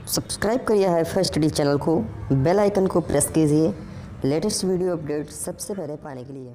Subscribe करिए hifi study channel को, bell icon को प्रेस कीजिए लेटेस्ट वीडियो अपडेट सबसे पहले पाने के लिए।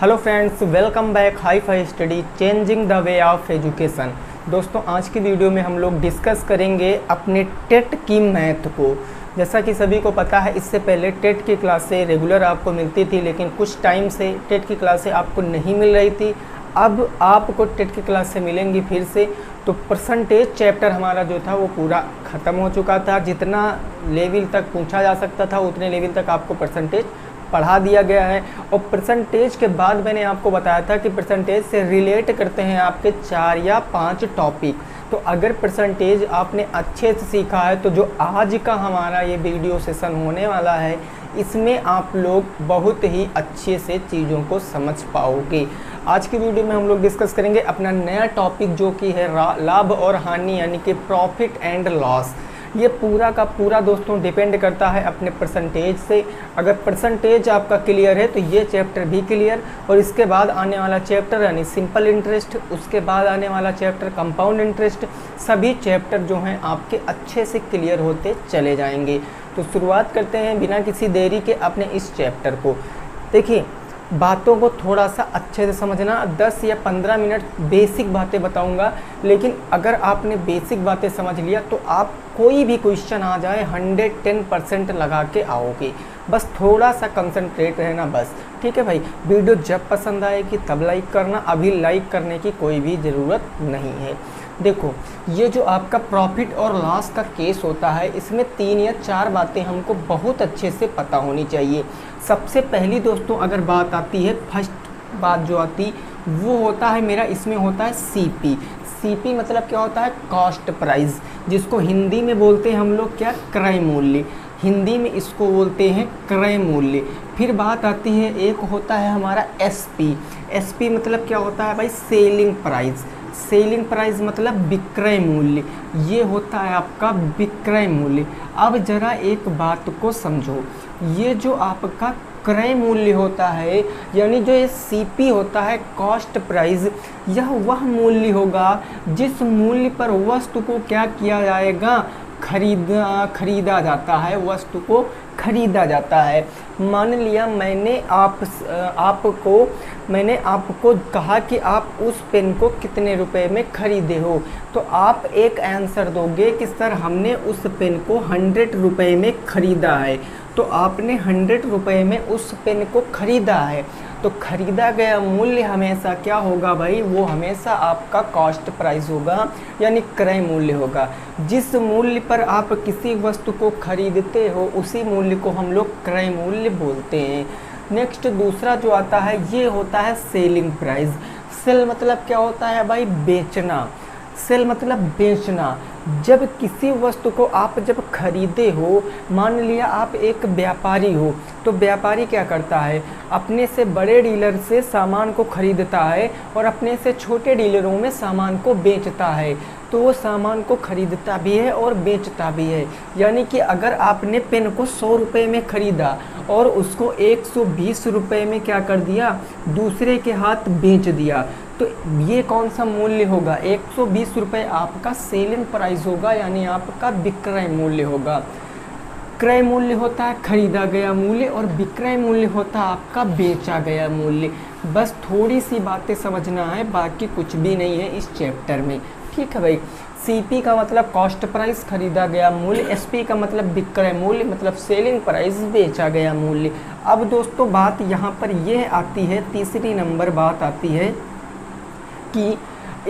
Hello friends, welcome back hifi study changing the way of education. दोस्तों, आज की वीडियो में हम लोग डिस्कस करेंगे अपने टेट की मैथ को। जैसा कि सभी को पता है, इससे पहले टेट की क्लासें रेगुलर आपको मिलती थी, लेकिन कुछ टाइम से टेट की क्लासें आपको नहीं मिल रही थी। अब आपको टेट की क्लासें मिलेंगी फिर से। तो परसेंटेज चैप्टर हमारा जो था वो पूरा ख़त्म हो चुका था। जितना लेवल तक पूछा जा सकता था उतने लेवल तक आपको परसेंटेज पढ़ा दिया गया है। और परसेंटेज के बाद मैंने आपको बताया था कि परसेंटेज से रिलेट करते हैं आपके 4 या 5 टॉपिक। तो अगर परसेंटेज आपने अच्छे से सीखा है तो जो आज का हमारा ये वीडियो सेशन होने वाला है, इसमें आप लोग बहुत ही अच्छे से चीज़ों को समझ पाओगे। आज की वीडियो में हम लोग डिस्कस करेंगे अपना नया टॉपिक जो कि है लाभ और हानि, यानी कि प्रॉफिट एंड लॉस। ये पूरा का पूरा दोस्तों डिपेंड करता है अपने परसेंटेज से। अगर परसेंटेज आपका क्लियर है तो ये चैप्टर भी क्लियर, और इसके बाद आने वाला चैप्टर यानी सिंपल इंटरेस्ट, उसके बाद आने वाला चैप्टर कंपाउंड इंटरेस्ट, सभी चैप्टर जो हैं आपके अच्छे से क्लियर होते चले जाएंगे। तो शुरुआत करते हैं बिना किसी देरी के अपने इस चैप्टर को। देखिए, बातों को थोड़ा सा अच्छे से समझना। 10 या 15 मिनट बेसिक बातें बताऊंगा, लेकिन अगर आपने बेसिक बातें समझ लिया तो आप कोई भी क्वेश्चन आ जाए 110% लगा के आओगे। बस थोड़ा सा कंसंट्रेट रहना बस, ठीक है भाई। वीडियो जब पसंद आएगी तब लाइक करना, अभी लाइक करने की कोई भी ज़रूरत नहीं है। देखो, ये जो आपका प्रॉफिट और लॉस का केस होता है, इसमें 3 या 4 बातें हमको बहुत अच्छे से पता होनी चाहिए। सबसे पहली दोस्तों अगर बात आती है, फर्स्ट बात जो आती वो होता है मेरा, इसमें होता है सीपी। सीपी मतलब क्या होता है? कॉस्ट प्राइस, जिसको हिंदी में बोलते हैं हम लोग क्या? क्रय मूल्य। हिंदी में इसको बोलते हैं क्रय मूल्य। फिर बात आती है, एक होता है हमारा एसपी। एसपी मतलब क्या होता है भाई? Selling price. सेलिंग प्राइस मतलब विक्रय मूल्य। ये होता है आपका विक्रय मूल्य। अब जरा एक बात को समझो, ये जो आपका क्रय मूल्य होता है, यानी जो ये सीपी होता है कॉस्ट प्राइस, यह वह मूल्य होगा जिस मूल्य पर वस्तु को क्या किया जाएगा? खरीदा जाता है। वस्तु को खरीदा जाता है। मान लिया मैंने आपको कहा कि आप उस पेन को कितने रुपए में खरीदे हो, तो आप एक आंसर दोगे कि सर हमने उस पेन को 100 रुपए में खरीदा है। तो आपने 100 रुपए में उस पेन को खरीदा है, तो खरीदा गया मूल्य हमेशा क्या होगा भाई? वो हमेशा आपका कॉस्ट प्राइस होगा, यानी क्रय मूल्य होगा। जिस मूल्य पर आप किसी वस्तु को खरीदते हो उसी मूल्य को हम लोग क्रय मूल्य बोलते हैं। नेक्स्ट दूसरा जो आता है ये होता है सेलिंग प्राइस। सेल मतलब क्या होता है भाई? बेचना। सेल मतलब बेचना। जब किसी वस्तु को आप जब खरीदे हो, मान लिया आप एक व्यापारी हो, तो व्यापारी क्या करता है? अपने से बड़े डीलर से सामान को खरीदता है और अपने से छोटे डीलरों में सामान को बेचता है। तो वो सामान को खरीदता भी है और बेचता भी है। यानी कि अगर आपने पेन को 100 रुपये में खरीदा और उसको 120 रुपये में क्या कर दिया? दूसरे के हाथ बेच दिया, तो ये कौन सा मूल्य होगा? 120 रुपये आपका सेलिंग प्राइस होगा, यानी आपका विक्रय मूल्य होगा। क्रय मूल्य होता है खरीदा गया मूल्य, और विक्रय मूल्य होता है आपका बेचा गया मूल्य। बस थोड़ी सी बातें समझना है, बाकी कुछ भी नहीं है इस चैप्टर में, ठीक है भाई। सीपी का मतलब कॉस्ट प्राइस, खरीदा गया मूल्य। एसपी का मतलब विक्रय मूल्य, मतलब सेलिंग प्राइस, बेचा गया मूल्य। अब दोस्तों बात यहाँ पर यह आती है, तीसरी नंबर बात आती है कि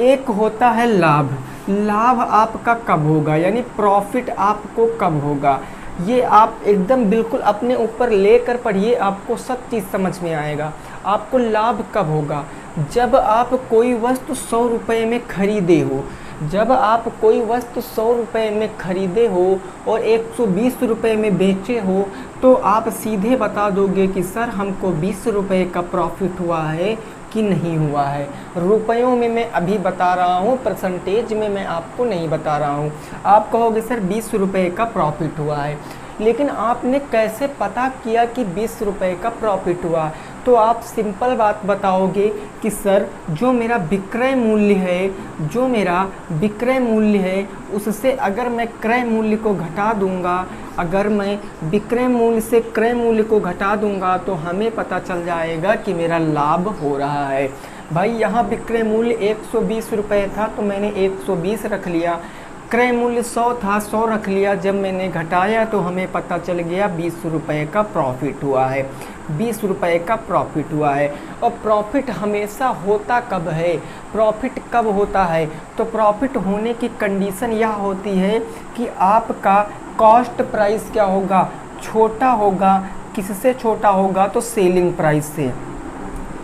एक होता है लाभ। लाभ आपका कब होगा, यानी प्रॉफिट आपको कब होगा? ये आप एकदम बिल्कुल अपने ऊपर लेकर पढ़िए, आपको सब चीज़ समझ में आएगा। आपको लाभ कब होगा? जब आप कोई वस्तु 100 रुपये में खरीदे हो। जब आप कोई वस्तु 100 रुपये में खरीदे हो और 120 रुपये में बेचे हो, तो आप सीधे बता दोगे कि सर हमको 20 रुपये का प्रॉफिट हुआ है कि नहीं हुआ है। रुपयों में मैं अभी बता रहा हूँ, परसेंटेज में मैं आपको नहीं बता रहा हूँ। आप कहोगे सर 20 रुपये का प्रॉफिट हुआ है, लेकिन आपने कैसे पता किया कि 20 रुपये का प्रॉफिट हुआ? तो आप सिंपल बात बताओगे कि सर जो मेरा विक्रय मूल्य है उससे अगर मैं क्रय मूल्य को घटा दूंगा, अगर मैं विक्रय मूल्य से क्रय मूल्य को घटा दूंगा तो हमें पता चल जाएगा कि मेरा लाभ हो रहा है। भाई यहाँ विक्रय मूल्य 120 रुपये था तो मैंने 120 रख लिया, क्रय मूल्य 100 था, 100 रख लिया। जब मैंने घटाया तो हमें पता चल गया 20 रुपये का प्रॉफिट हुआ है, 20 रुपये का प्रॉफिट हुआ है। और प्रॉफिट हमेशा होता कब है, प्रॉफिट कब होता है? तो प्रॉफिट होने की कंडीशन यह होती है कि आपका कॉस्ट प्राइस क्या होगा, छोटा होगा। किससे छोटा होगा? तो सेलिंग प्राइस से।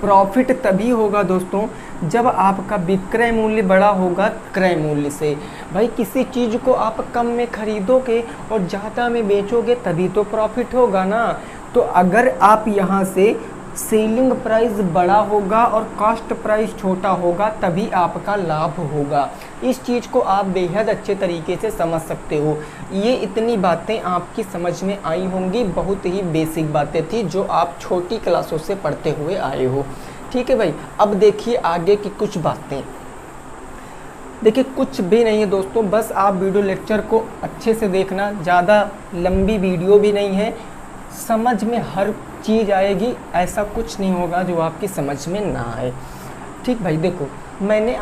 प्रॉफिट तभी होगा दोस्तों जब आपका विक्रय मूल्य बड़ा होगा क्रय मूल्य से। भाई किसी चीज़ को आप कम में खरीदोगे और ज़्यादा में बेचोगे तभी तो प्रॉफिट होगा ना। तो अगर आप यहाँ से सेलिंग प्राइस बड़ा होगा और कॉस्ट प्राइस छोटा होगा तभी आपका लाभ होगा। इस चीज़ को आप बेहद अच्छे तरीके से समझ सकते हो। ये इतनी बातें आपकी समझ में आई होंगी, बहुत ही बेसिक बातें थी जो आप छोटी क्लासों से पढ़ते हुए आए हो। ठीक है भाई, अब देखिए आगे की कुछ बातें। देखिए कुछ भी नहीं है दोस्तों, बस आप वीडियो लेक्चर को अच्छे से देखना, ज़्यादा लंबी वीडियो भी नहीं है, समझ में हर चीज़ आएगी, ऐसा कुछ नहीं होगा जो आपकी समझ में ना आए। ठीक भाई, देखो मैंने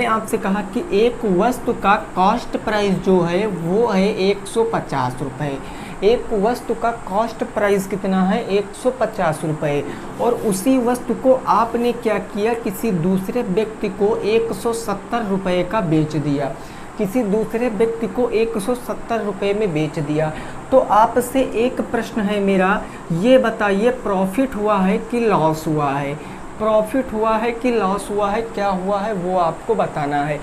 आपसे कहा कि एक वस्तु का कॉस्ट प्राइस जो है वो है 150 रुपये। एक वस्तु का कॉस्ट प्राइस कितना है? 150 रुपये। और उसी वस्तु को आपने क्या किया, किसी दूसरे व्यक्ति को 170 रुपये का बेच दिया, किसी दूसरे व्यक्ति को 170 रुपये में बेच दिया। तो आपसे एक प्रश्न है मेरा, ये बताइए प्रॉफिट हुआ है कि लॉस हुआ है? प्रॉफिट हुआ है कि लॉस हुआ है, क्या हुआ है वो आपको बताना है।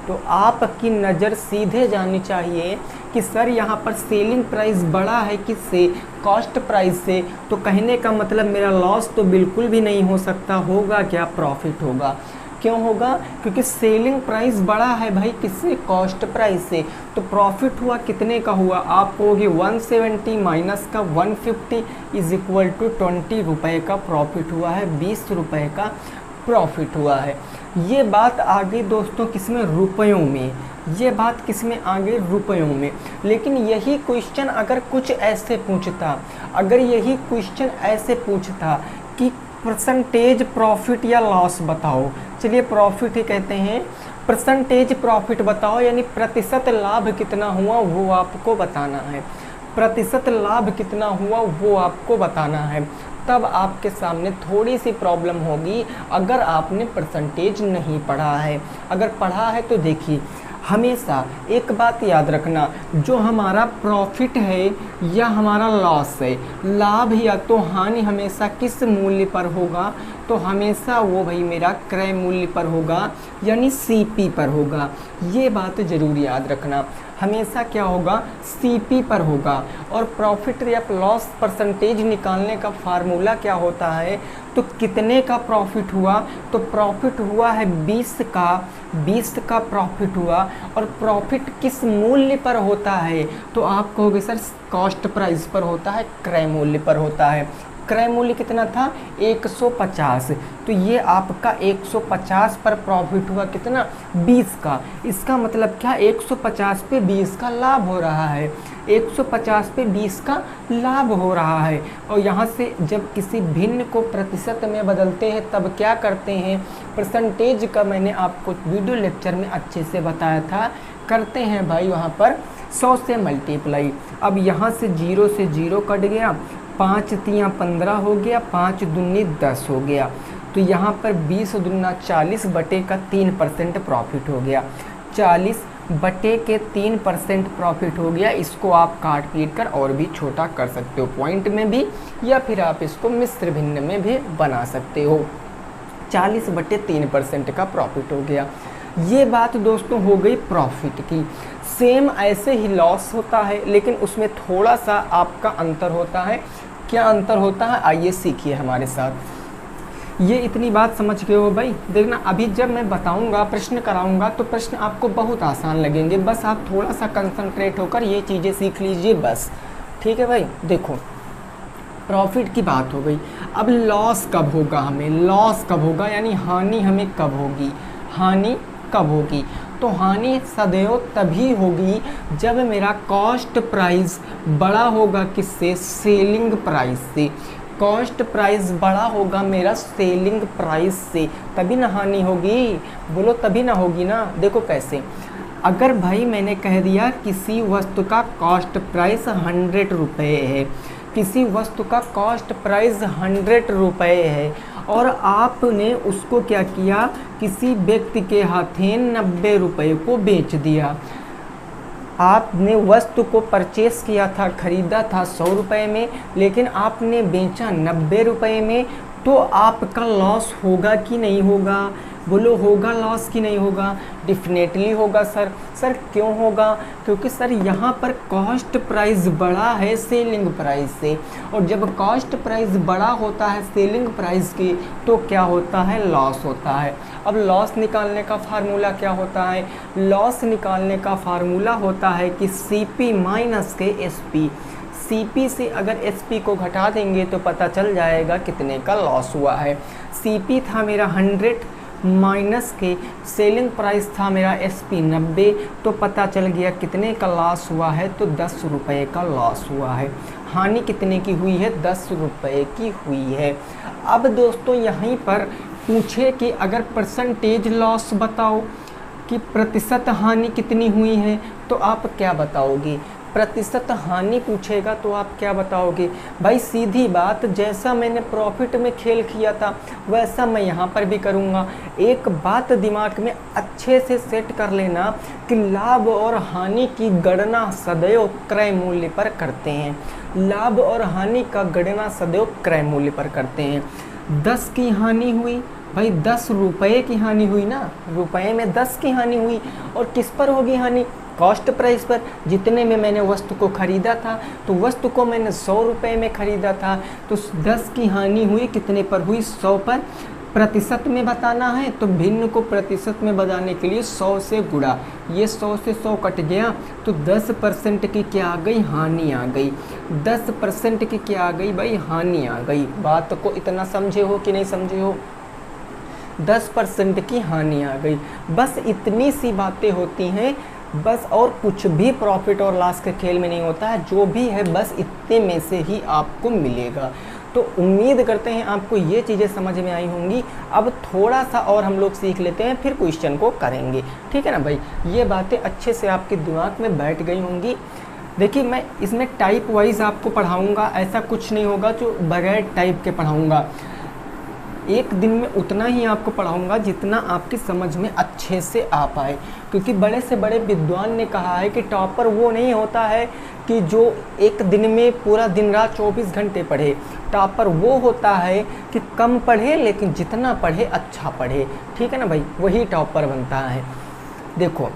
तो आपकी नज़र सीधे जानी चाहिए कि सर यहाँ पर सेलिंग प्राइस बड़ा है किससे? कॉस्ट प्राइस से। तो कहने का मतलब मेरा लॉस तो बिल्कुल भी नहीं हो सकता, होगा क्या? प्रॉफिट होगा। क्यों होगा? क्योंकि सेलिंग प्राइस बड़ा है भाई किससे? कॉस्ट प्राइस से। तो प्रॉफिट हुआ कितने का हुआ? आप कहोगे 170 माइनस का 150 इज इक्वल टू 20 रुपये का प्रॉफिट हुआ है, 20 रुपये का प्रॉफिट हुआ है। ये बात आ गई दोस्तों किसमें? रुपयों में। ये बात किसमें आ गई? रुपयों में। लेकिन यही क्वेश्चन अगर कुछ ऐसे पूछता, अगर यही क्वेश्चन ऐसे पूछता कि परसेंटेज प्रॉफिट या लॉस बताओ, चलिए प्रॉफिट ही कहते हैं, परसेंटेज प्रॉफिट बताओ, यानी प्रतिशत लाभ कितना हुआ वो आपको बताना है, प्रतिशत लाभ कितना हुआ वो आपको बताना है। तब आपके सामने थोड़ी सी प्रॉब्लम होगी अगर आपने परसेंटेज नहीं पढ़ा है। अगर पढ़ा है तो देखिए, हमेशा एक बात याद रखना, जो हमारा प्रॉफिट है या हमारा लॉस है, लाभ या तो हानि हमेशा किस मूल्य पर होगा? तो हमेशा वो भाई मेरा क्रय मूल्य पर होगा, यानी सीपी पर होगा। ये बात ज़रूर याद रखना, हमेशा क्या होगा? सीपी पर होगा। और प्रॉफिट या लॉस परसेंटेज निकालने का फार्मूला क्या होता है? तो कितने का प्रॉफिट हुआ? तो प्रॉफिट हुआ है 20 का प्रॉफिट हुआ। और प्रॉफिट किस मूल्य पर होता है? तो आप कहोगे सर कॉस्ट प्राइस पर होता है, क्रय मूल्य पर होता है। क्रय मूल्य कितना था? 150। तो ये आपका 150 पर प्रॉफिट हुआ कितना? 20 का। इसका मतलब क्या? 150 पे 20 का लाभ हो रहा है, 150 पे 20 का लाभ हो रहा है। और यहाँ से जब किसी भिन्न को प्रतिशत में बदलते हैं तब क्या करते हैं? परसेंटेज का मैंने आपको वीडियो लेक्चर में अच्छे से बताया था, करते हैं भाई वहाँ पर 100 से मल्टीप्लाई। अब यहाँ से 0 से 0 कट गया, 5 तियाँ 15 हो गया, 5 दूनी 10 हो गया। तो यहाँ पर 20 दूना 40 बटे का 3% प्रॉफिट हो गया, 40 बटे के 3% प्रॉफिट हो गया। इसको आप काट पीट कर और भी छोटा कर सकते हो, पॉइंट में भी, या फिर आप इसको मिश्र भिन्न में भी बना सकते हो। 40 बटे 3% का प्रॉफिट हो गया। ये बात दोस्तों हो गई प्रॉफिट की। सेम ऐसे ही लॉस होता है, लेकिन उसमें थोड़ा सा आपका अंतर होता है। क्या अंतर होता है? आइए सीखिए हमारे साथ। ये इतनी बात समझ गए हो भाई? देखना अभी जब मैं बताऊंगा, प्रश्न कराऊंगा, तो प्रश्न आपको बहुत आसान लगेंगे। बस आप थोड़ा सा कंसंट्रेट होकर ये चीज़ें सीख लीजिए बस। ठीक है भाई? देखो प्रॉफिट की बात हो गई। अब लॉस कब होगा, हमें लॉस कब होगा, यानी हानि हमें कब होगी, हानि कब होगी? तो हानि सदैव तभी होगी जब मेरा कॉस्ट प्राइस बड़ा होगा किससे, सेलिंग प्राइस से। कॉस्ट प्राइस बड़ा होगा मेरा सेलिंग प्राइस से, तभी ना हानि होगी, बोलो तभी ना होगी ना। देखो कैसे, अगर भाई मैंने कह दिया किसी वस्तु का कॉस्ट प्राइस 100 रुपये है, किसी वस्तु का कॉस्ट प्राइस 100 रुपये है और आपने उसको क्या किया, किसी व्यक्ति के हाथें 90 रुपये को बेच दिया। आपने वस्तु को परचेस किया था, खरीदा था 100 रुपये में, लेकिन आपने बेचा 90 रुपये में, तो आपका लॉस होगा कि नहीं होगा? बोलो होगा लॉस कि नहीं होगा? डेफिनेटली होगा सर। सर क्यों होगा? क्योंकि सर यहाँ पर कॉस्ट प्राइस बड़ा है सेलिंग प्राइस से, और जब कॉस्ट प्राइस बड़ा होता है सेलिंग प्राइस की तो क्या होता है, लॉस होता है। अब लॉस निकालने का फार्मूला क्या होता है? लॉस निकालने का फार्मूला होता है कि CP माइनस के SP। CP से अगर SP को घटा देंगे तो पता चल जाएगा कितने का लॉस हुआ है। CP था मेरा 100 माइनस के सेलिंग प्राइस था मेरा SP 90, तो पता चल गया कितने का लॉस हुआ है, तो 10 रुपये का लॉस हुआ है। हानि कितने की हुई है? 10 रुपये की हुई है। अब दोस्तों यहीं पर पूछे कि अगर परसेंटेज लॉस बताओ कि प्रतिशत हानि कितनी हुई है, तो आप क्या बताओगे? प्रतिशत हानि पूछेगा तो आप क्या बताओगे? भाई सीधी बात, जैसा मैंने प्रॉफिट में खेल किया था वैसा मैं यहाँ पर भी करूँगा। एक बात दिमाग में अच्छे से सेट कर लेना कि लाभ और हानि की गणना सदैव क्रय मूल्य पर करते हैं। लाभ और हानि का गणना सदैव क्रय मूल्य पर करते हैं। 10 की हानि हुई, भाई 10 रुपये की हानि हुई ना, रुपये में 10 की हानि हुई, और किस पर होगी हानि? कॉस्ट प्राइस पर। जितने में मैंने वस्तु को ख़रीदा था, तो वस्तु को मैंने 100 रुपये में ख़रीदा था, तो 10 की हानि हुई कितने पर हुई? 100 पर। प्रतिशत में बताना है तो भिन्न को प्रतिशत में बताने के लिए 100 से गुणा, ये 100 से 100 कट गया, तो 10% की क्या आ गई? हानि आ गई। 10% की क्या आ गई भाई? हानि आ गई। बात को इतना समझे हो कि नहीं समझे हो? 10% की हानि आ गई। बस इतनी सी बातें होती हैं बस, और कुछ भी प्रॉफिट और लॉस के खेल में नहीं होता है। जो भी है बस इतने में से ही आपको मिलेगा। तो उम्मीद करते हैं आपको ये चीज़ें समझ में आई होंगी। अब थोड़ा सा और हम लोग सीख लेते हैं, फिर क्वेश्चन को करेंगे, ठीक है ना भाई? ये बातें अच्छे से आपके दिमाग में बैठ गई होंगी। देखिए मैं इसमें टाइप वाइज आपको पढ़ाऊँगा, ऐसा कुछ नहीं होगा जो बगैर टाइप के पढ़ाऊँगा। एक दिन में उतना ही आपको पढ़ाऊंगा जितना आपकी समझ में अच्छे से आ पाए, क्योंकि बड़े से बड़े विद्वान ने कहा है कि टॉपर वो नहीं होता है कि जो एक दिन में पूरा दिन रात 24 घंटे पढ़े। टॉपर वो होता है कि कम पढ़े लेकिन जितना पढ़े अच्छा पढ़े, ठीक है ना भाई? वही टॉपर बनता है। देखो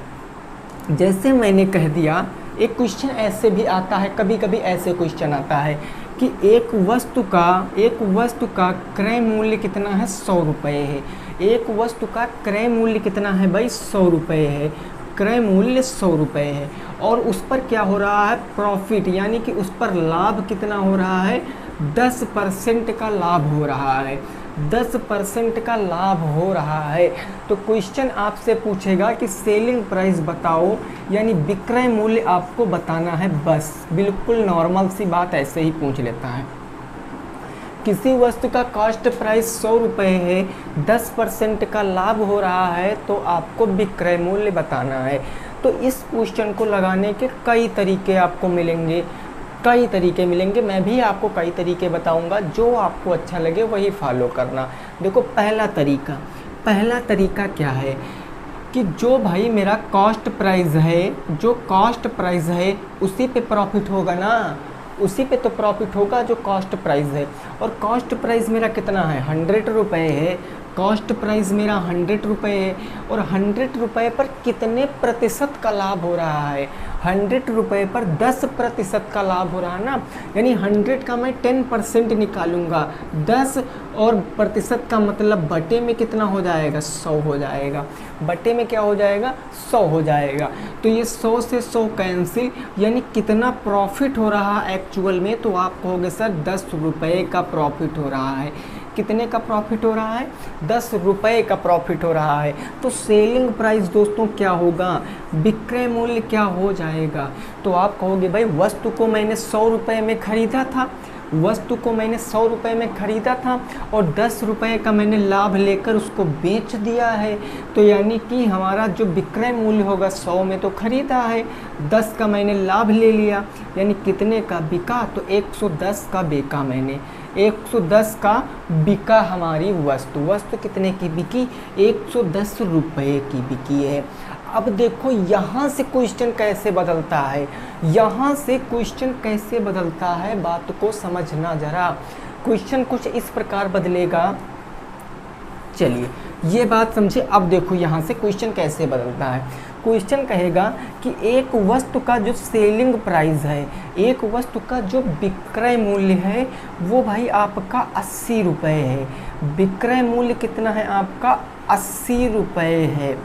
जैसे मैंने कह दिया, एक क्वेश्चन ऐसे भी आता है, कभी कभी ऐसे क्वेश्चन आता है कि एक वस्तु का क्रय मूल्य कितना है? 100 रुपये है। एक वस्तु का क्रय मूल्य कितना है भाई? 100 रुपये है। क्रय मूल्य 100 रुपये है, और उस पर क्या हो रहा है? प्रॉफिट, यानी कि उस पर लाभ कितना हो रहा है? 10% का लाभ हो रहा है। 10% का लाभ हो रहा है। तो क्वेश्चन आपसे पूछेगा कि सेलिंग प्राइस बताओ, यानी विक्रय मूल्य आपको बताना है। बस बिल्कुल नॉर्मल सी बात ऐसे ही पूछ लेता है। किसी वस्तु का कॉस्ट प्राइस 100 रुपये है, 10% का लाभ हो रहा है, तो आपको विक्रय मूल्य बताना है। तो इस क्वेश्चन को लगाने के कई तरीके आपको मिलेंगे, कई तरीके मिलेंगे। मैं भी आपको कई तरीके बताऊंगा, जो आपको अच्छा लगे वही फॉलो करना। देखो पहला तरीका क्या है कि जो भाई मेरा कॉस्ट प्राइस है, जो कॉस्ट प्राइस है उसी पे प्रॉफिट होगा ना, उसी पे तो प्रॉफिट होगा जो कॉस्ट प्राइस है। और कॉस्ट प्राइस मेरा कितना है? 100 रुपये है, कॉस्ट प्राइस मेरा 100 रुपये है और 100 रुपये पर कितने प्रतिशत का लाभ हो रहा है, 100 रुपये पर 10% का लाभ हो रहा है ना, यानी 100 का मैं 10% निकालूंगा, 10 और प्रतिशत का मतलब बटे में कितना हो जाएगा, 100 हो जाएगा, बटे में क्या हो जाएगा, 100 हो जाएगा। तो ये 100 से 100 कैंसिल, यानी कितना प्रॉफिट हो रहा है एक्चुअल में, तो आप कहोगे सर 10 रुपये का प्रॉफिट हो रहा है। कितने का प्रॉफिट हो रहा है, 10 रुपये का प्रॉफिट हो रहा है। तो सेलिंग प्राइस दोस्तों क्या होगा, विक्रय मूल्य क्या हो जाएगा। तो आप कहोगे भाई वस्तु को मैंने 100 रुपये में ख़रीदा था, वस्तु को मैंने 100 रुपये में ख़रीदा था और 10 रुपये का मैंने लाभ लेकर उसको बेच दिया है, तो यानी कि हमारा जो विक्रय मूल्य होगा 100 में तो ख़रीदा है, 10 का मैंने लाभ ले लिया, यानी कितने का बिका, तो 110 का बेचा मैंने, 110 का बिका हमारी वस्तु। वस्तु कितने की बिकी, 110 रुपये की बिकी है। अब देखो यहाँ से क्वेश्चन कैसे बदलता है, यहाँ से क्वेश्चन कैसे बदलता है, बात को समझना जरा। क्वेश्चन कुछ इस प्रकार बदलेगा, चलिए ये बात समझिए। अब देखो यहाँ से क्वेश्चन कैसे बदलता है। क्वेश्चन कहेगा कि एक वस्तु का जो सेलिंग प्राइस है, एक वस्तु का जो विक्रय मूल्य है वो भाई आपका 80 रुपये है। विक्रय मूल्य कितना है आपका, 80 रुपये है।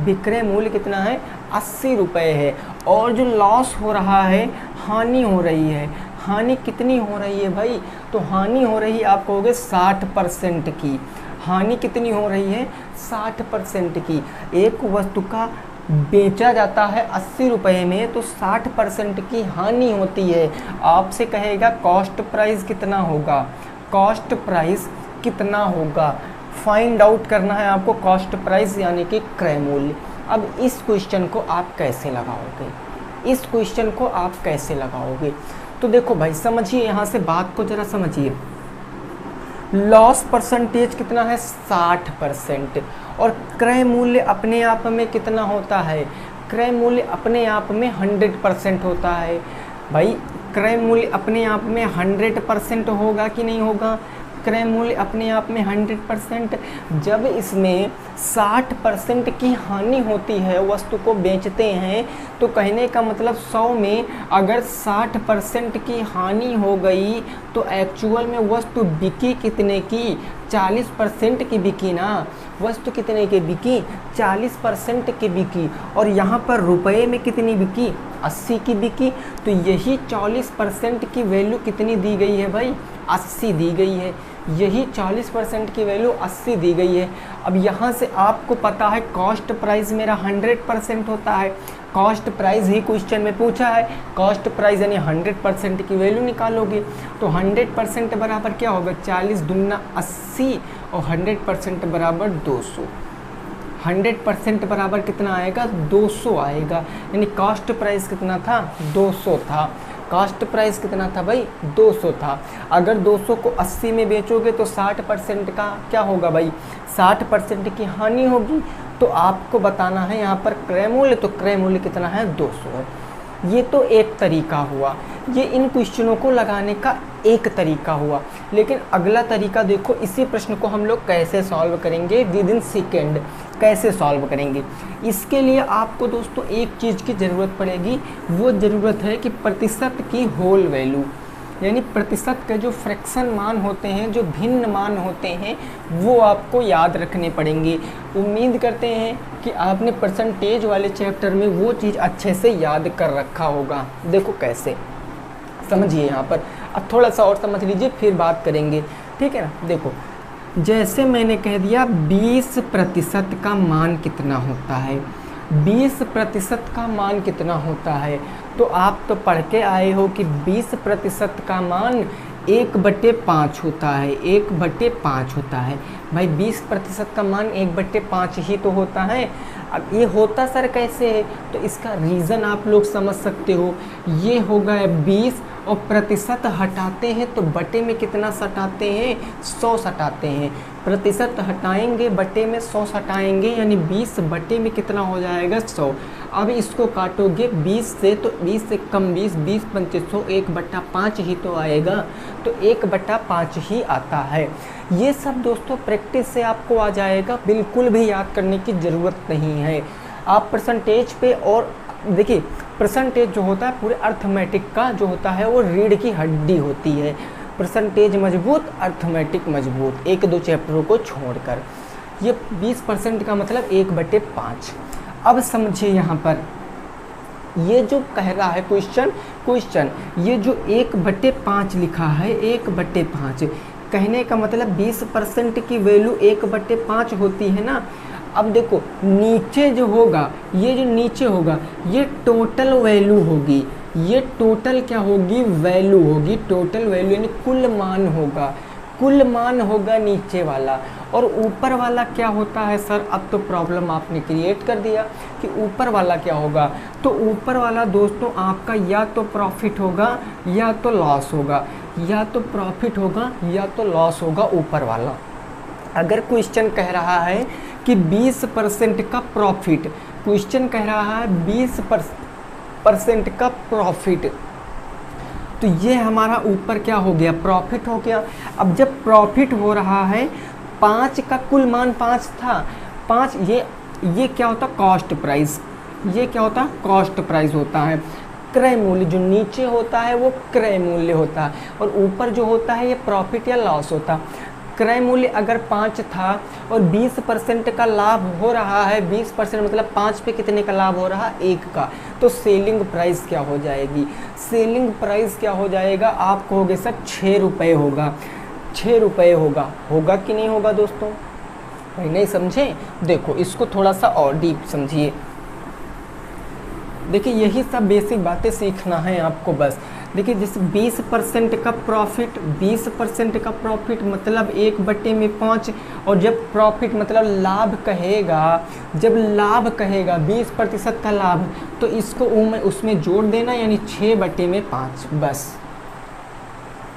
विक्रय मूल्य कितना है, 80 रुपये है। और जो लॉस हो रहा है, हानि हो रही है, हानि कितनी हो रही है भाई, तो हानि हो रही है आप कहोगे 60% की। हानि कितनी हो रही है, 60% की। एक वस्तु का बेचा जाता है 80 रुपये में तो 60% की हानि होती है। आपसे कहेगा कॉस्ट प्राइस कितना होगा, कॉस्ट प्राइस कितना होगा, फाइंड आउट करना है आपको कॉस्ट प्राइस यानी कि क्रय मूल्य। अब इस क्वेश्चन को आप कैसे लगाओगे, इस क्वेश्चन को आप कैसे लगाओगे, तो देखो भाई समझिए, यहाँ से बात को जरा समझिए। लॉस परसेंटेज कितना है, 60%, और क्रय मूल्य अपने आप में कितना होता है, क्रय मूल्य अपने आप में 100% होता है। भाई क्रय मूल्य अपने आप में 100% होगा कि नहीं होगा, क्रय मूल्य अपने आप में 100%। जब इसमें 60% की हानि होती है, वस्तु को बेचते हैं, तो कहने का मतलब 100 में अगर 60% की हानि हो गई तो एक्चुअल में वस्तु बिकी कितने की, 40% की बिकी ना। वस्तु कितने की बिकी, 40% की बिकी। और यहाँ पर रुपए में कितनी बिकी, 80 की बिकी। तो यही 40% की वैल्यू कितनी दी गई है भाई, 80 दी गई है। यही 40% की वैल्यू 80 दी गई है। अब यहाँ से आपको पता है कॉस्ट प्राइस मेरा 100% होता है। कॉस्ट प्राइस ही क्वेश्चन में पूछा है, कॉस्ट प्राइस यानी 100% की वैल्यू निकालोगे तो 100% बराबर क्या होगा, 40 दूना 80 और 100% बराबर 200। 100% बराबर कितना आएगा, 200 आएगा। यानी कॉस्ट प्राइस कितना था, 200 था। कॉस्ट प्राइस कितना था भाई, 200 था। अगर 200 को 80 में बेचोगे तो 60% का क्या होगा भाई, 60% की हानि होगी। तो आपको बताना है यहाँ पर क्रय मूल्य, तो क्रय मूल्य कितना है, 200 है। ये तो एक तरीका हुआ, ये इन क्वेश्चनों को लगाने का एक तरीका हुआ। लेकिन अगला तरीका देखो, इसी प्रश्न को हम लोग कैसे सॉल्व करेंगे, विद इन सेकेंड कैसे सॉल्व करेंगे। इसके लिए आपको दोस्तों एक चीज़ की ज़रूरत पड़ेगी, वो ज़रूरत है कि प्रतिशत की होल वैल्यू, यानी प्रतिशत के जो फ्रैक्शन मान होते हैं, जो भिन्न मान होते हैं, वो आपको याद रखने पड़ेंगे। उम्मीद करते हैं कि आपने परसेंटेज वाले चैप्टर में वो चीज़ अच्छे से याद कर रखा होगा। देखो कैसे, समझिए यहाँ पर। अब थोड़ा सा और समझ लीजिए, फिर बात करेंगे, ठीक है ना। देखो जैसे मैंने कह दिया 20% का मान कितना होता है, 20% का मान कितना होता है, तो आप तो पढ़ के आए हो कि 20% का मान 1/5 होता है, 1/5 होता है। भाई 20% का मान 1/5 ही तो होता है। अब ये होता सर कैसे है, तो इसका रीज़न आप लोग समझ सकते हो। ये होगा 20 और प्रतिशत हटाते हैं तो बटे में कितना सटाते हैं, 100 सटाते हैं। प्रतिशत हटाएंगे, बटे में 100 हटाएंगे, यानी 20 बटे में कितना हो जाएगा 100। अब इसको काटोगे 20 से तो 20 से कम 20, 20 पंचे 100, 1/5 ही तो आएगा, तो 1/5 ही आता है। ये सब दोस्तों प्रैक्टिस से आपको आ जाएगा, बिल्कुल भी याद करने की ज़रूरत नहीं है। आप परसेंटेज पे, और देखिए परसेंटेज जो होता है पूरे अर्थमेटिक का जो होता है वो रीढ़ की हड्डी होती है। परसेंटेज मजबूत, अर्थमेटिक मजबूत, 1-2 चैप्टरों को छोड़कर। ये 20% का मतलब 1/5। अब समझिए यहाँ पर ये जो कह रहा है क्वेश्चन ये जो 1/5 लिखा है, 1/5 कहने का मतलब 20% की वैल्यू 1/5 होती है ना। अब देखो नीचे जो होगा, ये जो नीचे होगा ये टोटल वैल्यू होगी, ये टोटल क्या होगी, वैल्यू होगी, टोटल वैल्यू यानी कुल मान होगा, कुल मान होगा नीचे वाला। और ऊपर वाला क्या होता है सर, अब तो प्रॉब्लम आपने क्रिएट कर दिया कि ऊपर वाला क्या होगा। तो ऊपर वाला दोस्तों आपका या तो प्रॉफिट होगा या तो लॉस होगा, या तो प्रॉफिट होगा या तो लॉस होगा ऊपर वाला। अगर क्वेश्चन कह रहा है कि 20% का प्रॉफिट, क्वेश्चन कह रहा है 20% का प्रॉफिट, तो ये हमारा ऊपर क्या हो गया, प्रॉफिट हो गया। अब जब प्रॉफिट हो रहा है, 5 का कुल मान 5 था, 5 ये क्या होता, कॉस्ट प्राइस, ये क्या होता, कॉस्ट प्राइस होता है। क्रय मूल्य जो नीचे होता है वो क्रय मूल्य होता है, और ऊपर जो होता है ये प्रॉफिट या लॉस होता है। क्रय मूल्य अगर 5 था और 20% का लाभ हो रहा है, 20% मतलब 5 पे कितने का लाभ हो रहा है, 1 का, तो सेलिंग प्राइस क्या हो जाएगी, सेलिंग प्राइस क्या हो जाएगा, आप कहोगे सर 6 रुपये होगा, 6 रुपये होगा कि नहीं होगा दोस्तों, नहीं समझे। देखो इसको थोड़ा सा और डीप समझिए। देखिए यही सब बेसिक बातें सीखना है आपको बस। देखिए जैसे 20% का प्रॉफिट, 20% का प्रॉफिट मतलब 1/5, और जब प्रॉफिट मतलब लाभ कहेगा, जब लाभ कहेगा 20% का लाभ, तो इसको उसमें जोड़ देना, यानी 6/5 बस।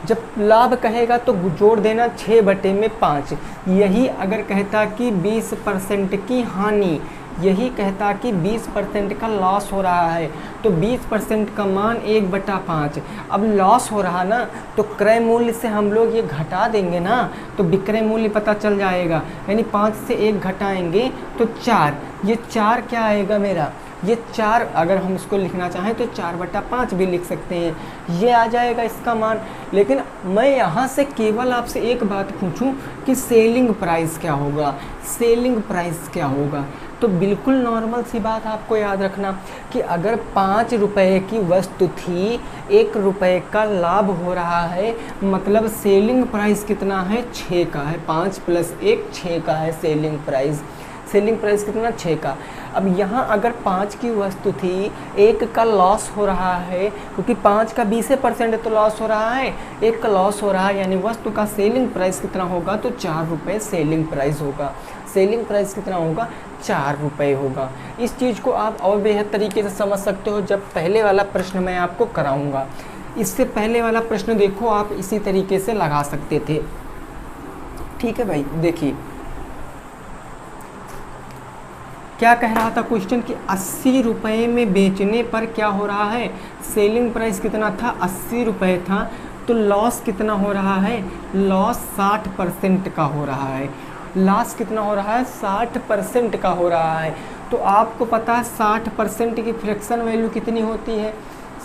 जब लाभ कहेगा तो जोड़ देना 6/5। यही अगर कहता कि 20% की हानि, यही कहता कि 20% का लॉस हो रहा है, तो 20% का मान 1/5। अब लॉस हो रहा ना, तो क्रय मूल्य से हम लोग ये घटा देंगे ना, तो विक्रय मूल्य पता चल जाएगा, यानी 5 से 1 घटाएंगे तो 4, ये 4 क्या आएगा मेरा, ये 4 अगर हम इसको लिखना चाहें तो 4/5 भी लिख सकते हैं, ये आ जाएगा इसका मान। लेकिन मैं यहाँ से केवल आपसे एक बात पूछूं कि सेलिंग प्राइस क्या होगा, सेलिंग प्राइस क्या होगा, तो बिल्कुल नॉर्मल सी बात आपको याद रखना कि अगर 5 रुपये की वस्तु थी, 1 रुपये का लाभ हो रहा है, मतलब सेलिंग प्राइस कितना है, 6 का है, 5 + 1 6 का है सेलिंग प्राइस। सेलिंग प्राइस कितना, 6 का। अब यहाँ अगर 5 की वस्तु थी, 1 का लॉस हो रहा है, क्योंकि 5 का 20% तो लॉस हो रहा है, 1 का लॉस हो रहा है, यानी वस्तु का सेलिंग प्राइस कितना होगा, तो 4 रुपये सेलिंग प्राइस होगा। सेलिंग प्राइस कितना होगा, 4 रुपये होगा। इस चीज़ को आप और बेहद तरीके से समझ सकते हो जब पहले वाला प्रश्न मैं आपको कराऊंगा। इससे पहले वाला प्रश्न देखो आप इसी तरीके से लगा सकते थे, ठीक है भाई। देखिए क्या कह रहा था क्वेश्चन कि 80 रुपये में बेचने पर क्या हो रहा है, सेलिंग प्राइस कितना था, 80 रुपये था, तो लॉस कितना हो रहा है, लॉस 60% का हो रहा है। लॉस कितना हो रहा है, 60% का हो रहा है। तो आपको पता है 60% की फ्रैक्शन वैल्यू कितनी होती है,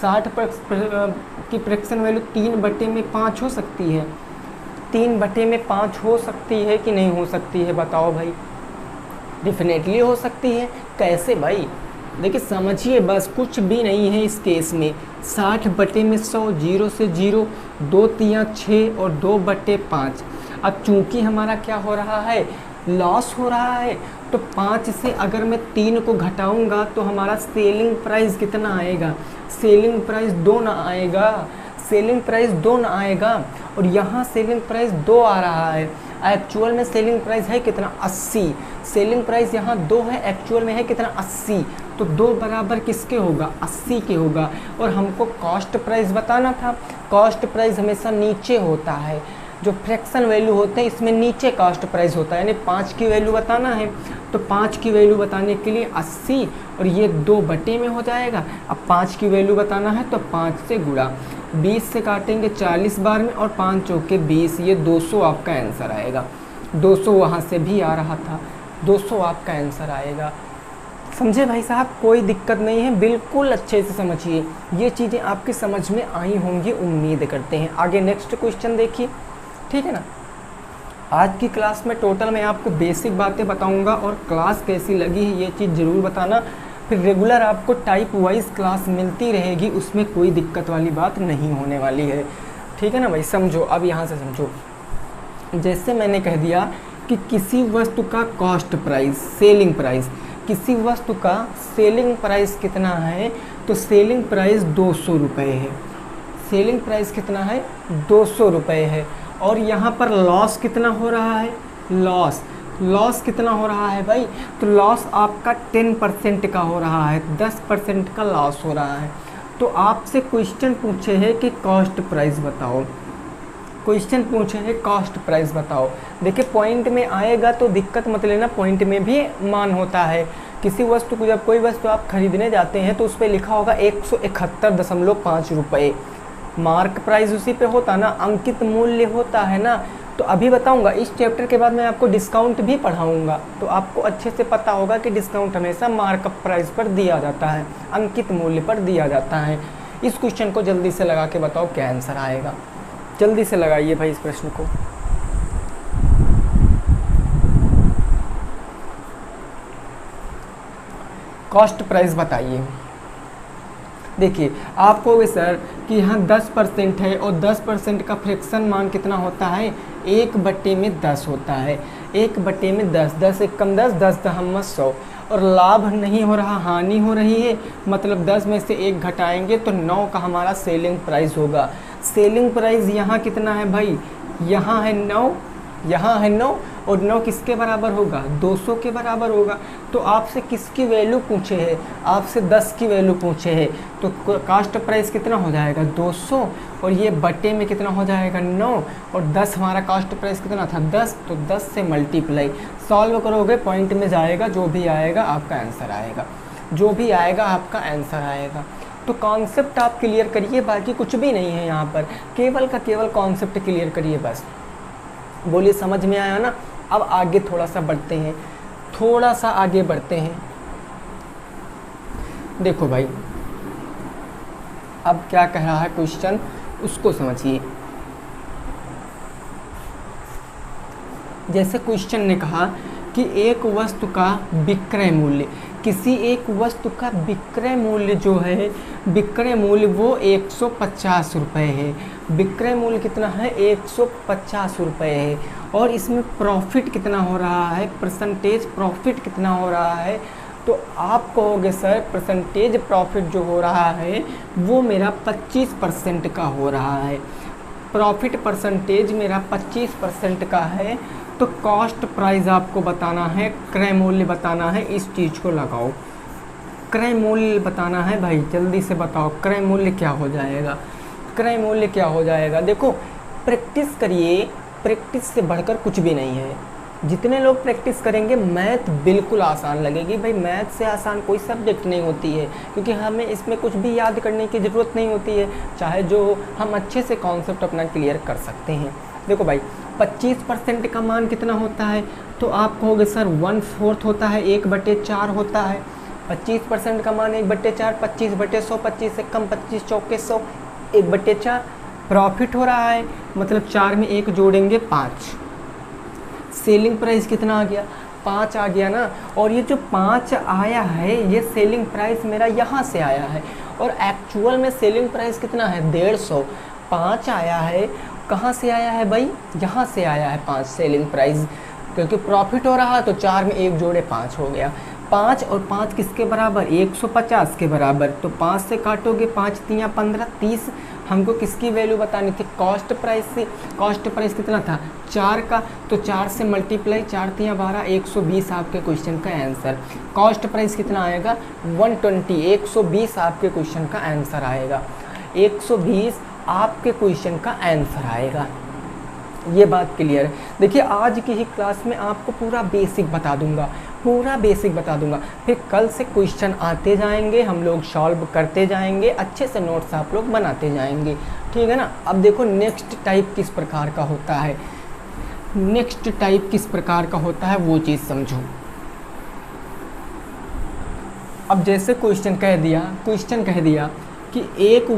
60% की फ्रैक्शन वैल्यू 3/5 हो सकती है, 3/5 हो सकती है कि नहीं हो सकती है, बताओ भाई। डेफिनेटली हो सकती है। कैसे भाई, देखिए समझिए बस, कुछ भी नहीं है इस केस में। 60/100, 0 से 0, 2 3 6 और 2/5। अब चूंकि हमारा क्या हो रहा है, लॉस हो रहा है, तो 5 से अगर मैं 3 को घटाऊंगा तो हमारा सेलिंग प्राइस कितना आएगा, सेलिंग प्राइस 2 ना आएगा, सेलिंग प्राइस 2 ना आएगा। और यहाँ सेलिंग प्राइस 2 आ रहा है, एक्चुअल में सेलिंग प्राइस है कितना, 80। सेलिंग प्राइस यहाँ 2 है, एक्चुअल में है कितना, 80। तो 2 बराबर किसके होगा, 80 के होगा। और हमको कॉस्ट प्राइस बताना था, कॉस्ट प्राइस हमेशा नीचे होता है, जो फ्रैक्शन वैल्यू होते हैं इसमें नीचे कॉस्ट प्राइस होता है, यानी 5 की वैल्यू बताना है तो 5 की वैल्यू बताने के लिए 80 और ये 2 बटे में हो जाएगा। अब 5 की वैल्यू बताना है तो 5 से गुणा, 20 से काटेंगे 40 बार में और 5 चौके 20, ये 200 आपका आंसर आएगा। 200 वहाँ से भी आ रहा था, 200 आपका आंसर आएगा। समझे भाई साहब, कोई दिक्कत नहीं है, बिल्कुल अच्छे से समझिए, ये चीज़ें आपकी समझ में आई होंगी उम्मीद करते हैं। आगे नेक्स्ट क्वेश्चन देखिए, ठीक है ना। आज की क्लास में टोटल मैं आपको बेसिक बातें बताऊंगा और क्लास कैसी लगी है ये चीज़ ज़रूर बताना। फिर रेगुलर आपको टाइप वाइज क्लास मिलती रहेगी, उसमें कोई दिक्कत वाली बात नहीं होने वाली है, ठीक है ना भाई। समझो, अब यहाँ से समझो। जैसे मैंने कह दिया कि किसी वस्तु का कॉस्ट प्राइस, सेलिंग प्राइस, किसी वस्तु का सेलिंग प्राइस कितना है, तो सेलिंग प्राइस 200 रुपये है। सेलिंग प्राइस कितना है, 200 रुपये है। और यहाँ पर लॉस कितना हो रहा है, लॉस कितना हो रहा है भाई, तो लॉस आपका 10% का हो रहा है, 10% का लॉस हो रहा है। तो आपसे क्वेश्चन पूछे है कि कॉस्ट प्राइस बताओ, क्वेश्चन पूछे है कॉस्ट प्राइस बताओ। देखिए पॉइंट में आएगा तो दिक्कत मत लेना, पॉइंट में भी मान होता है। किसी वस्तु को, जब कोई वस्तु आप खरीदने जाते हैं तो उस पर लिखा होगा 171.5 रुपये, मार्क प्राइस उसी पे होता ना, अंकित मूल्य होता है ना। तो अभी बताऊंगा, इस चैप्टर के बाद मैं आपको डिस्काउंट भी पढ़ाऊंगा, तो आपको अच्छे से पता होगा कि डिस्काउंट हमेशा मार्कअप प्राइस पर दिया जाता है, अंकित मूल्य पर दिया जाता है। इस क्वेश्चन को जल्दी से लगा के बताओ क्या आंसर आएगा, जल्दी से लगाइए भाई इस प्रश्न को। कॉस्ट प्राइस बताइए। देखिए आप कहोगे सर कि यहाँ 10% है और 10% का फ्रैक्शन मान कितना होता है, 1/10 होता है, 1/10, 10 एकम 10, 10 दहम 100, और लाभ नहीं हो रहा, हानि हो रही है, मतलब 10 में से 1 घटाएंगे तो 9 का हमारा सेलिंग प्राइस होगा। सेलिंग प्राइस यहाँ कितना है भाई, यहाँ है 9, यहाँ है 9, और 9 किसके बराबर होगा, 200 के बराबर होगा। तो आपसे किसकी वैल्यू पूछे है, आपसे 10 की वैल्यू पूछे है, तो कास्ट प्राइस कितना हो जाएगा 200, और ये बटे में कितना हो जाएगा 9, और 10 हमारा कास्ट प्राइस कितना था 10, तो 10 से मल्टीप्लाई, सॉल्व करोगे पॉइंट में जाएगा, जो भी आएगा आपका आंसर आएगा, जो भी आएगा आपका आंसर आएगा। तो कॉन्सेप्ट आप क्लियर करिए, बाकी कुछ भी नहीं है यहाँ पर, केवल का केवल कॉन्सेप्ट क्लियर करिए बस। बोलिए समझ में आया ना। अब आगे थोड़ा सा बढ़ते हैं, थोड़ा सा आगे बढ़ते हैं। देखो भाई अब क्या कह रहा है क्वेश्चन, उसको समझिए। जैसे क्वेश्चन ने कहा कि एक वस्तु का विक्रय मूल्य, किसी एक वस्तु का विक्रय मूल्य जो है, विक्रय मूल्य वो 150 रुपये है। विक्रय मूल्य कितना है, 150 रुपये है। और इसमें प्रॉफिट कितना हो रहा है, परसेंटेज प्रॉफिट कितना हो रहा है, तो आप कहोगे सर परसेंटेज प्रॉफिट जो हो रहा है वो मेरा 25% का हो रहा है। प्रॉफिट परसेंटेज मेरा 25% का है। तो कॉस्ट प्राइस आपको बताना है, क्रय मूल्य बताना है, इस चीज़ को लगाओ। क्रय मूल्य बताना है भाई, जल्दी से बताओ क्रय मूल्य क्या हो जाएगा, क्रय मूल्य क्या हो जाएगा। देखो प्रैक्टिस करिए, प्रैक्टिस से बढ़कर कुछ भी नहीं है। जितने लोग प्रैक्टिस करेंगे मैथ बिल्कुल आसान लगेगी भाई, मैथ से आसान कोई सब्जेक्ट नहीं होती है, क्योंकि हमें इसमें कुछ भी याद करने की ज़रूरत नहीं होती है, चाहे जो हम अच्छे से कॉन्सेप्ट अपना क्लियर कर सकते हैं। देखो भाई 25% का मान कितना होता है, तो आप कहोगे सर 1/4 होता है, 1/4 होता है। 25% का मान 1/4, 25/100, 25 से कम, 25 चौके 100, 1/4 प्रॉफिट हो रहा है, मतलब 4 में 1 जोड़ेंगे 5। सेलिंग प्राइस कितना आ गया, 5 आ गया ना। और ये जो 5 आया है ये सेलिंग प्राइस मेरा यहाँ से आया है, और एक्चुअल में सेलिंग प्राइस कितना है 150। 5 आया है, कहाँ से आया है भाई, यहाँ से आया है 5 सेलिंग प्राइस, क्योंकि प्रॉफिट हो रहा तो 4 में 1 जोड़े 5 हो गया। 5 और 5 किसके बराबर, 150 के बराबर। तो 5 से काटोगे 5 तियाँ 15, 30। हमको किसकी वैल्यू बतानी थी, कॉस्ट प्राइस से। कॉस्ट प्राइस कितना था 4 का, तो 4 से मल्टीप्लाई, 4 तियाँ 12, 120 आपके क्वेश्चन का आंसर। कॉस्ट प्राइस कितना आएगा 120, 120 आपके क्वेश्चन का आंसर आएगा। 120 आपके क्वेश्चन का आंसर आएगा। ये बात क्लियर है। देखिए आज की ही क्लास में आपको पूरा बेसिक बता दूंगा, पूरा बेसिक बता दूंगा, फिर कल से क्वेश्चन आते जाएंगे, हम लोग सॉल्व करते जाएंगे, अच्छे से नोट्स आप लोग बनाते जाएंगे, ठीक है ना। अब देखो नेक्स्ट टाइप किस प्रकार का होता है, नेक्स्ट टाइप किस प्रकार का होता है वो चीज़ समझो। अब जैसे क्वेश्चन कह दिया कि एक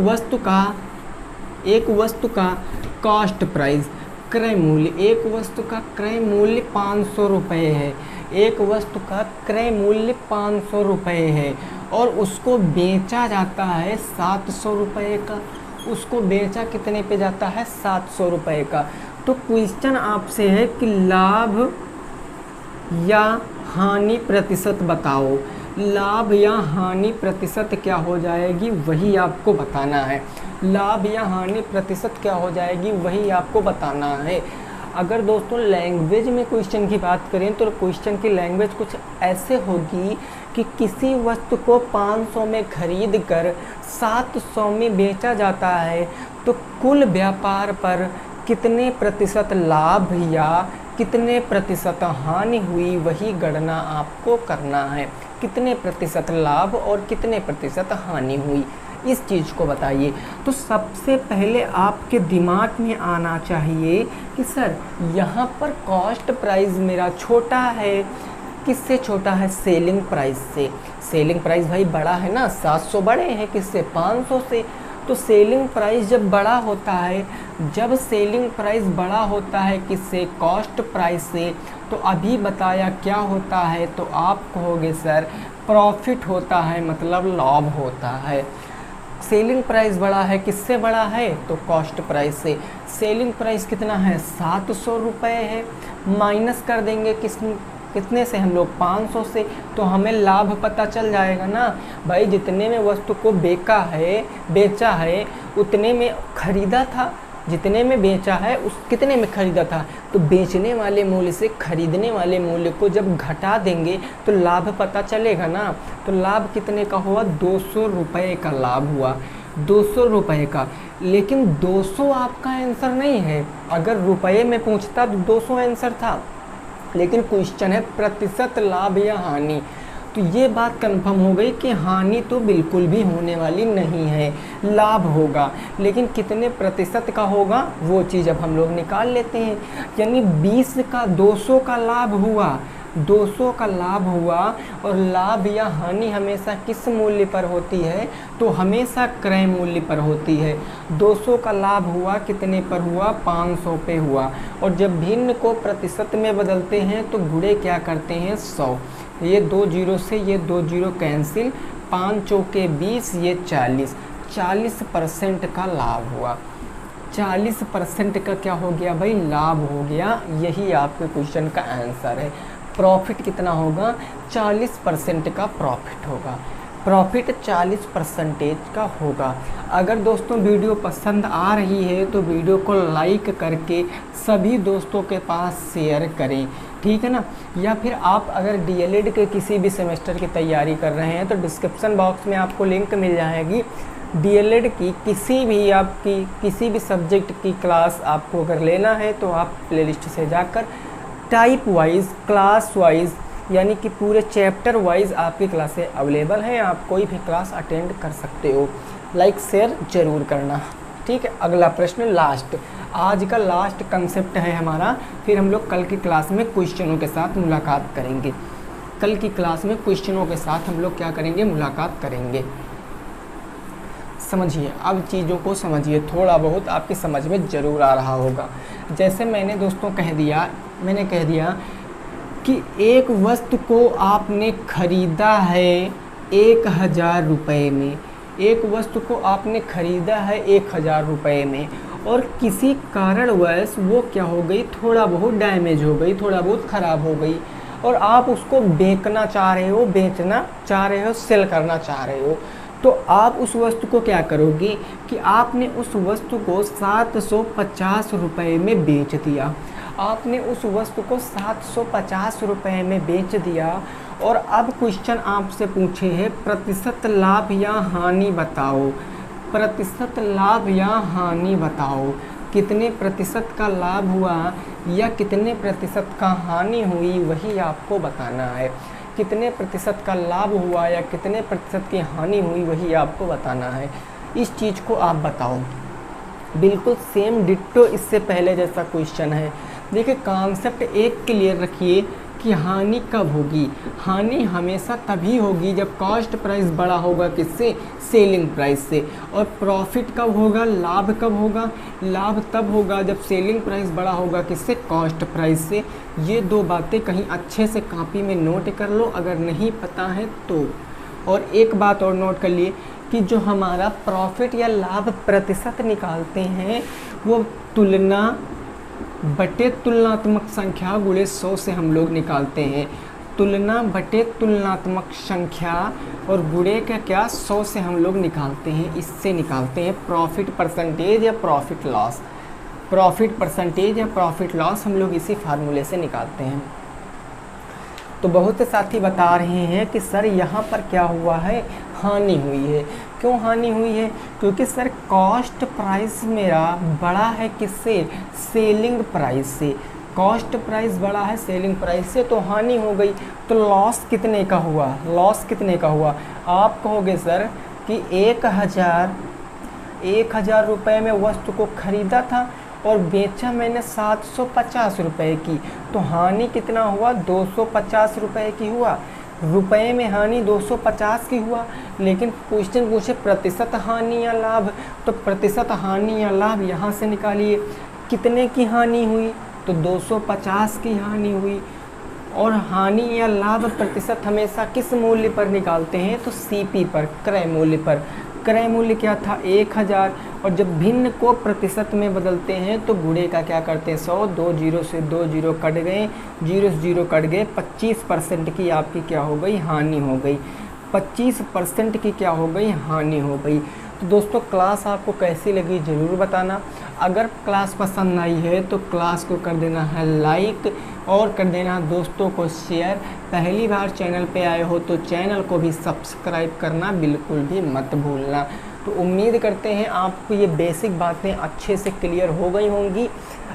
वस्तु का कॉस्ट प्राइस, क्रय मूल्य, एक वस्तु का क्रय मूल्य 500 रुपये है, एक वस्तु का क्रय मूल्य 500 रुपये है और उसको बेचा जाता है 700 रुपये का, उसको बेचा कितने पे जाता है 700 रुपये का। तो क्वेश्चन आपसे है कि लाभ या हानि प्रतिशत बताओ, लाभ या हानि प्रतिशत क्या हो जाएगी वही आपको बताना है, लाभ या हानि प्रतिशत क्या हो जाएगी वही आपको बताना है। अगर दोस्तों लैंग्वेज में क्वेश्चन की बात करें तो क्वेश्चन की लैंग्वेज कुछ ऐसे होगी कि किसी वस्तु को 500 में खरीद कर 700 में बेचा जाता है तो कुल व्यापार पर कितने प्रतिशत लाभ या कितने प्रतिशत हानि हुई वही गणना आपको करना है, कितने प्रतिशत लाभ और कितने प्रतिशत हानि हुई इस चीज़ को बताइए। तो सबसे पहले आपके दिमाग में आना चाहिए कि सर यहाँ पर कॉस्ट प्राइस मेरा छोटा है, किससे छोटा है, सेलिंग प्राइस से। सेलिंग प्राइस भाई बड़ा है ना, 700 बड़े हैं किससे, 500 से। तो सेलिंग प्राइस जब बड़ा होता है, जब सेलिंग प्राइस बड़ा होता है किससे, कॉस्ट प्राइस से, तो अभी बताया क्या होता है, तो आप कहोगे सर प्रॉफिट होता है, मतलब लाभ होता है। सेलिंग प्राइस बड़ा है, किससे बड़ा है, तो कॉस्ट प्राइस से। सेलिंग प्राइस कितना है, 700 रुपये है, माइनस कर देंगे कितने से, हम लोग 500 से, तो हमें लाभ पता चल जाएगा ना भाई। जितने में वस्तु को बेचा है उतने में खरीदा था, जितने में बेचा है उस कितने में खरीदा था, तो बेचने वाले मूल्य से खरीदने वाले मूल्य को जब घटा देंगे तो लाभ पता चलेगा ना। तो लाभ कितने का हुआ, 200 रुपये का लाभ हुआ, 200 रुपये का। लेकिन 200 आपका आंसर नहीं है, अगर रुपये में पूछता तो 200 आंसर था, लेकिन क्वेश्चन है प्रतिशत लाभ या हानि। तो ये बात कंफर्म हो गई कि हानि तो बिल्कुल भी होने वाली नहीं है, लाभ होगा। लेकिन कितने प्रतिशत का होगा वो चीज़ अब हम लोग निकाल लेते हैं। यानी 20 का 200 का लाभ हुआ, 200 का लाभ हुआ, और लाभ या हानि हमेशा किस मूल्य पर होती है, तो हमेशा क्रय मूल्य पर होती है। 200 का लाभ हुआ कितने पर हुआ, 500 पे हुआ। और जब भिन्न को प्रतिशत में बदलते हैं तो गुणे क्या करते हैं, 100। ये 2 जीरो से ये 2 जीरो कैंसिल, 5 चौके 20, ये 40, 40% का लाभ हुआ। 40% का क्या हो गया भाई, लाभ हो गया। यही आपके क्वेश्चन का आंसर है। प्रॉफिट कितना होगा, 40% का प्रॉफिट होगा, प्रॉफिट 40% का होगा। अगर दोस्तों वीडियो पसंद आ रही है तो वीडियो को लाइक करके सभी दोस्तों के पास शेयर करें, ठीक है ना। या फिर आप अगर डीएलएड के किसी भी सेमेस्टर की तैयारी कर रहे हैं तो डिस्क्रिप्शन बॉक्स में आपको लिंक मिल जाएगी। डीएलएड की किसी भी सब्जेक्ट की क्लास आपको अगर लेना है तो आप प्लेलिस्ट से जाकर टाइप वाइज, क्लास वाइज, यानी कि पूरे चैप्टर वाइज आपकी क्लासें अवेलेबल हैं, आप कोई भी क्लास अटेंड कर सकते हो। लाइक शेयर ज़रूर करना, ठीक है। अगला प्रश्न, लास्ट, आज का लास्ट कंसेप्ट है हमारा। फिर हम लोग कल की क्लास में क्वेश्चनों के साथ मुलाकात करेंगे। कल की क्लास में क्वेश्चनों के साथ हम लोग क्या करेंगे, मुलाकात करेंगे। समझिए, अब चीज़ों को समझिए, थोड़ा बहुत आपकी समझ में ज़रूर आ रहा होगा। जैसे मैंने दोस्तों कह दिया कि एक वस्तु को आपने खरीदा है 1000 रुपये में, एक वस्तु को आपने खरीदा है 1000 रुपये में, और किसी कारणवश वो क्या हो गई, थोड़ा बहुत डैमेज हो गई, थोड़ा बहुत ख़राब हो गई, और आप उसको बेचना चाह रहे हो, सेल करना चाह रहे हो। तो आप उस वस्तु को क्या करोगे कि आपने उस वस्तु को 750 रुपये में बेच दिया। आपने उस वस्तु को 750 रुपये में बेच दिया, और अब क्वेश्चन आपसे पूछे है प्रतिशत लाभ या हानि बताओ, प्रतिशत लाभ या हानि बताओ। कितने प्रतिशत का लाभ हुआ या कितने प्रतिशत का हानि हुई वही आपको बताना है। कितने प्रतिशत का लाभ हुआ या कितने प्रतिशत की हानि हुई वही आपको बताना है। इस चीज़ को आप बताओ। बिल्कुल सेम डिट्टो इससे पहले जैसा क्वेश्चन है। देखिए कॉन्सेप्ट एक क्लियर रखिए कि हानि कब होगी। हानि हमेशा तभी होगी जब कॉस्ट प्राइस बड़ा होगा किससे, सेलिंग प्राइस से। और प्रॉफिट कब होगा, लाभ कब होगा, लाभ तब होगा जब सेलिंग प्राइस बड़ा होगा किससे, कॉस्ट प्राइस से। ये दो बातें कहीं अच्छे से कॉपी में नोट कर लो अगर नहीं पता है तो। और एक बात और नोट कर लिए कि जो हमारा प्रॉफिट या लाभ प्रतिशत निकालते हैं वो तुलना बटे तुलनात्मक संख्या गुणे 100 से हम लोग निकालते हैं। तुलना बटे तुलनात्मक संख्या और गुणे का क्या 100 से हम लोग निकालते हैं। इससे निकालते हैं प्रॉफिट परसेंटेज या प्रॉफिट लॉस। प्रॉफिट परसेंटेज या प्रॉफिट लॉस हम लोग इसी फार्मूले से निकालते हैं। तो बहुत से साथी बता रहे हैं कि सर यहाँ पर क्या हुआ है, हानि हुई है। क्यों हानि हुई है, क्योंकि सर कॉस्ट प्राइस मेरा बड़ा है किससे, सेलिंग प्राइस से। कॉस्ट प्राइस बड़ा है सेलिंग प्राइस से तो हानि हो गई। तो लॉस कितने का हुआ, लॉस कितने का हुआ। आप कहोगे सर कि 1000 रुपये में वस्तु को खरीदा था और बेचा मैंने 750 रुपये की, तो हानि कितना हुआ, 250 रुपये की हुआ। रुपए में हानि 250 की हुआ। लेकिन क्वेश्चन पूछे प्रतिशत हानि या लाभ, तो प्रतिशत हानि या लाभ यहाँ से निकालिए। कितने की हानि हुई, तो 250 की हानि हुई। और हानि या लाभ प्रतिशत हमेशा किस मूल्य पर निकालते हैं, तो सीपी पर, क्रय मूल्य पर। क्रय मूल्य क्या था, 1000। और जब भिन्न को प्रतिशत में बदलते हैं तो गुणे का क्या करते हैं, 100। 2 जीरो से 2 जीरो कट गए, 0 से 0 कट गए। 25% की आपकी क्या हो गई, हानि हो गई। 25% की क्या हो गई, हानि हो गई। तो दोस्तों क्लास आपको कैसी लगी ज़रूर बताना। अगर क्लास पसंद आई है तो क्लास को कर देना है लाइक और कर देना दोस्तों को शेयर। पहली बार चैनल पे आए हो तो चैनल को भी सब्सक्राइब करना बिल्कुल भी मत भूलना। तो उम्मीद करते हैं आपको ये बेसिक बातें अच्छे से क्लियर हो गई होंगी।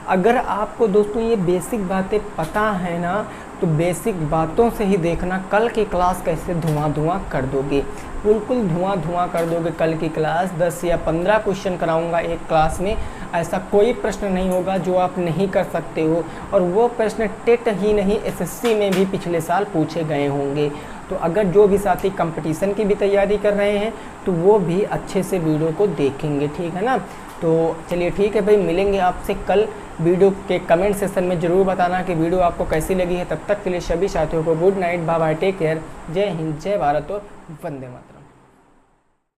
अगर आपको दोस्तों ये बेसिक बातें पता है ना, तो बेसिक बातों से ही देखना कल की क्लास कैसे धुआं कर दोगे। बिल्कुल धुआं कर दोगे कल की क्लास। 10 या 15 क्वेश्चन कराऊंगा एक क्लास में। ऐसा कोई प्रश्न नहीं होगा जो आप नहीं कर सकते हो। और वो प्रश्न टेट ही नहीं, एसएससी में भी पिछले साल पूछे गए होंगे। तो अगर जो भी साथी कंपटीशन की भी तैयारी कर रहे हैं तो वो भी अच्छे से वीडियो को देखेंगे, ठीक है ना। तो चलिए ठीक है भाई, मिलेंगे आपसे कल। वीडियो के कमेंट सेक्शन में ज़रूर बताना कि वीडियो आपको कैसी लगी है। तब तक के लिए सभी साथियों को good night, bye bye, take care. जय हिंद, जय भारत और वंदे मातरम।